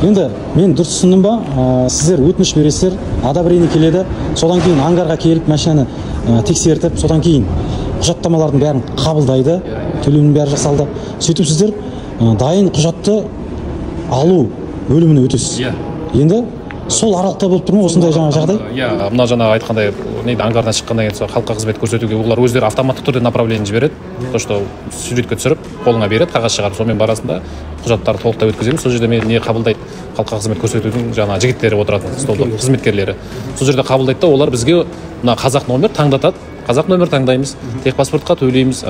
Енді мен дұрыс түсіндім ба? Сіздер өтініш бересіздер, одобрение келеді, содан кейін ангарға келіп машинаны тексертіп, содан кейін құжаттамалардың бәрін қабылдайды, төлемнің бәрі жасалды. Сөйтіп сіздер дайын құжатты алу бөліміне өтесіз. Енді сол аралықта болып тұр ма осындай жаңа жағдай? Мына жаңа айтқандай, аңғардан шыққаннан кейін халыққа қызмет көрсетуге олар өздері автоматты түрде направление жібереді. То, что суретке түсіріп, қолыңа береді, қағаз шығарып, сонымен барасында құжаттарды толықтай өткіземіз. Сол жерде не қабылдайды? Халыққа қызмет көрсетудің жаңа жігіттері отыратын столда, қызметкерлері. Сол жерде қабылдайды да, олар бізге мына қазақ номер таңдатады. Қазақ номер таңдаймыз, техпаспортқа төлейміз,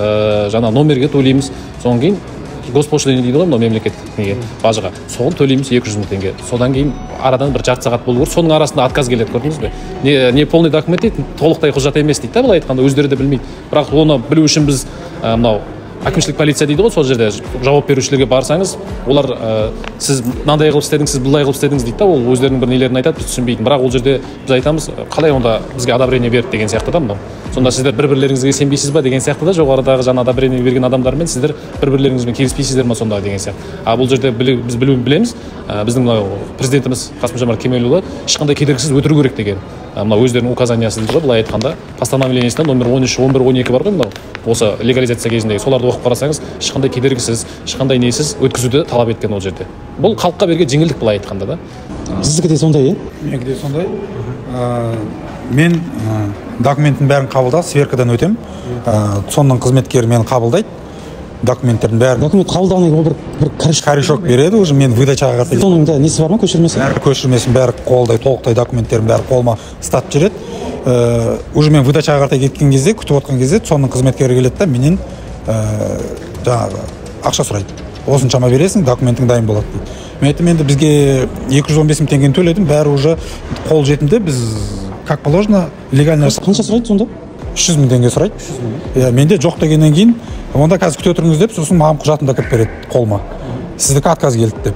жаңа номерге төлейміз. Содан кейін госпошлина дейді ғой, мынау мемлекеттік неге, бажыға. Соған төлейміз 200 мың теңге. Содан кейін арадан бір жарты сағат болу керек. Соның арасында отказ келеді, көрдіңіз бе? Не полный документ дейді, толықтай құжат емес дейді, былай айтқанда, өздері де білмейді. Бірақ оны білу үшін біз мынау әкімшілік полиция дейді ғой, сол жерде жауап берушілерге барсаңыз, олар сіз мынандай қылып істедіңіз, сіз былай қылып істедіңіз дейді да, ол өздерінің бір нелерін айтады, біз түсінбейтін. Бірақ ол жерде біз айтамыз, қалай онда бізге одобрение берді деген сияқты да мынау. Сонда сіздер бір-бірлеріңізге сенбейсіз ба деген сияқты да, жоғарыдағы жаңа одобрение берген адамдармен сіздер бір-бірлеріңізбен келіспейсіздер ма сонда деген сияқты. Бұл жерде біз білеміз, біздің мынау президентіміз Қасым-Жомарт Кемелұлы ешқандай кедергісіз өтіру керек деген. Мынау өздерінің указаниясы дейді ғой, былай айтқанда, постановлениесінде номер 13, 11, 12 бар ғой мынау. Осы легализация кезіндегі соларды оқып қарасаңыз, ешқандай кедергісіз, ешқандай несіз өткізуді талап еткен ол жерде. Бұл халыққа берген жеңілдік былай айтқанда да. Сіздікі де сондай, Менікі де сондай. Мен документтің бәрін қабылдап, сверкадан өтем. Сонның қызметкері мені қабылдайды. Документтердің бәрін. Документ қабылдағаннан кейін бір корешок береді, уже мен выдачаға қатысып. Соның да несі бар ма, көшірмесі? Бәрі көшірмесін, бәрі қолдай, толықтай документтердің бәрі қолыма статып жүреді. Уже мен выдачаға қарата кеткен кезде, күтіп отқан кезде, сонның қызметкері келеді да, менен жаңағы ақша сұрайды. Осыншама бересің, документің дайын болады дейді. Мен айттым, енді бізге 215 мың теңгені төледім, бәрі уже қол жетімді, біз как положено легально. Қанша сұрайды сонда? 300 мың теңге сұрайды. Менде жоқ дегеннен кейін, онда қазір күте отырыңыз деп, сосын маған құжатын да кіріп береді қолыма. Сіздікі отказ келді деп.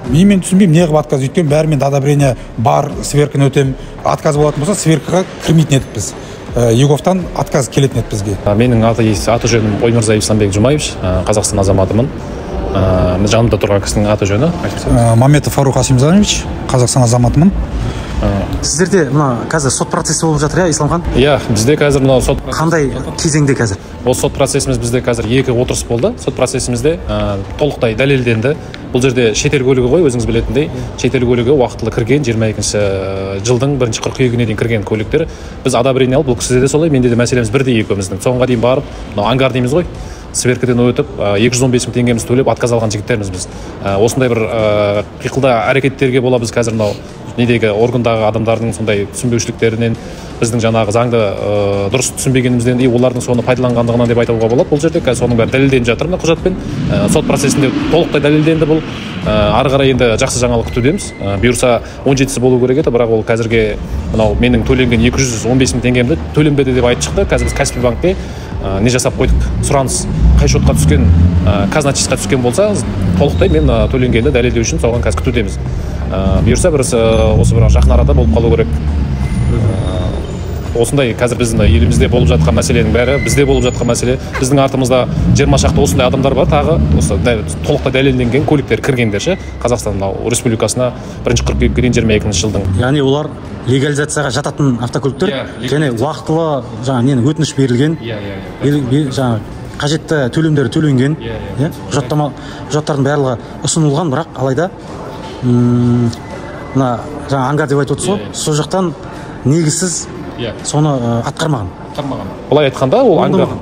Мен түсінбеймін, не қылып отказ, өйткені бәрі мен одобрение бар, сверканы өтем. Отказ болатын болса, сверкаға кірмейтін едік біз. Еговтан отказ келетін еді бізге. Менің аты жөнім Оймырзаев Исламбек Жұмаевич, Қазақстан азаматымын. Жанымда тұрған кісінің аты жөні? Маметов Фарух Асимзанович, Қазақстан азаматымын. Сіздерде мына қазір сот процесі болып жатыр, Исламхан? Бізде қазір мына сот қандай кезеңде қазір? Ол сот процесіміз бізде қазір 2 отырыс болды. Сот процесімізде толықтай дәлелденді. Бұл жерде шетел көлігі ғой, өзіңіз білетіндей, шетел көлігі уақытылы кірген 22 жылдың 1 қыркүйегіне дейін кірген көліктер. Біз одобрение алып, бұл кісіде де солай, менде де мәселеміз бірдей екеуміздің. Соңға дейін барып, ангар дейміз ғой, сверкадан өтіп 215 мың теңгеміз төлеп отказ алған жігіттерміз біз. Осындай бір қиқылда әрекеттерге бола біз қазір мынау недегі органдағы адамдардың сондай түсінбеушіліктерінен, біздің жаңағы заңды дұрыс түсінбегенімізден, олардың соны пайдаланғандығынан деп айтуға болады. Бұл жерде қазір соның бәрі дәлелденіп жатыр мына құжатпен. Сот процесінде толықтай дәлелденді бұл. Ары қарай енді жақсы жаңалық күтудеміз. Бұйырса 17-сі болу керек еді, бірақ ол қазірге мынау менің төленген 215 мың теңгемді төленбеді деп айтып шықты. Қазір біз Каспий банкте не жасап қойдық? Сұраныс қай шотқа түскен, казначействоға түскен болса, толықтай мен төленгенді дәлелдеу үшін соған қазір күтудеміз. Бұйырса бір осы бір жақын арада болып қалу керек. Осындай қазір біздің елімізде болып жатқан мәселенің бәрі, бізде болып жатқан мәселе, біздің артымызда 20 шақты осындай адамдар бар, тағы осы толықтай дәлелденген көліктер кіргендер ше, Қазақстан Республикасына 1 қыркүйекке дейін 22 жылдың. Яғни олар легализацияға жататын автокөліктер, және уақытылы жаңа өтініш берілген, жаңа қажетті төлемдері төленген, құжаттардың барлығы ұсынылған, бірақ алайда мына жаңа ангар деп айтып отырсыз ғой, сол жақтан негізсіз соны атқармаған. Былай айтқанда ол ангар,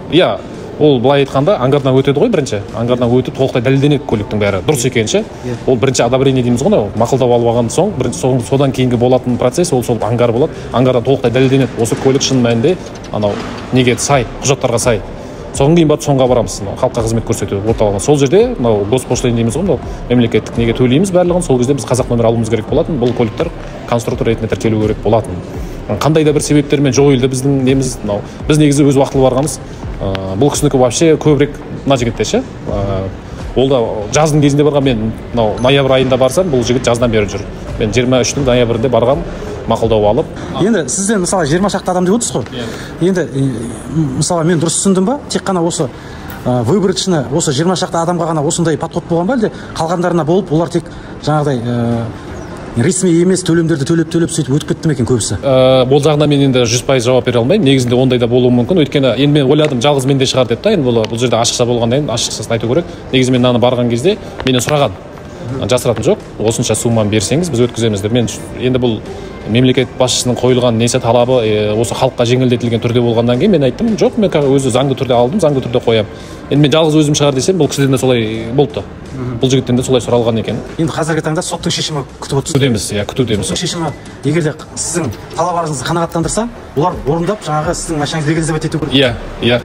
ол былай айтқанда ангардан өтеді ғой бірінші. Ангардан өтіп толықтай дәлелденеді көліктің бәрі. Дұрыс екен ше. Ол бірінші одобрение дейміз ғой, мақұлдап алып алған соң, содан кейінгі болатын процесс ол сол ангар болады. Ангардан толықтай дәлелденеді. Осы көлік шын мәнінде анау неге сай, құжаттарға сай. Содан кейін барып соңға барамыз, халыққа қызмет көрсету орталығына. Сол жерде мынау госпошлина дейміз ғой, мемлекеттік неге төлейміз барлығын. Сол кезде біз қазақ номер алуымыз керек болатын. Бұл көліктер конструктор ретінде тіркелу керек болатын. Қандай да бір себептермен жойылды біздің неміз, біз негізі өз уақытылы барғанбыз. Бұл кісінікі вообще көбірек мына жігітте ше. Ол да жаздың кезінде барған, мен ноябрь айында барсам, бұл жігіт жаздан бері жүр. Мен 23-дің ноябрьінде барғам, мақұлдау алып. Енді сізден мысалы 20 шақты адам деп отырсыз ғой. Енді мысалы мен дұрыс түсіндім ба? Тек қана осы выборочно осы 20 шақты адамға ғана осындай подход болған ба, әлде қалғандарына болып олар тек жаңағыдай ресми емес төлемдерді төлеп сөйтіп өтіп кетті ме екен көбісі? Бұл жағына мен енді 100% жауап бере алмаймын. Негізінде ондай да болуы мүмкін. Өйткені енді мен ойладым жалғыз менде шығар деп та, енді бұл жерде ашықша болғаннан кейін ашықшасын айту керек. Негізі мен мынаны барған кезде менен сұраған, жасыратым жоқ, осынша сумманы берсеңіз біз өткіземіз деп. Мен енді бұл мемлекет басшысының қойылған несі талабы осы халыққа жеңілдетілген түрде болғаннан кейін мен айттым, жоқ, мен өзі заңды түрде алдым, заңды түрде қоямын. Енді мен жалғыз өзім шығар десем, бұл кісіден де солай болыпты. Бұл жігіттен де солай сұралған екен. Енді қазіргі таңда соттың шешімі күтіп отырсыз. Күтудеміз, иә, күтудеміз. Шешімі егер де сіздің талап-арызыңызды қанағаттандырса, олар орындап жаңағы сіздің машинаңызды легализовать ету керек. Иә.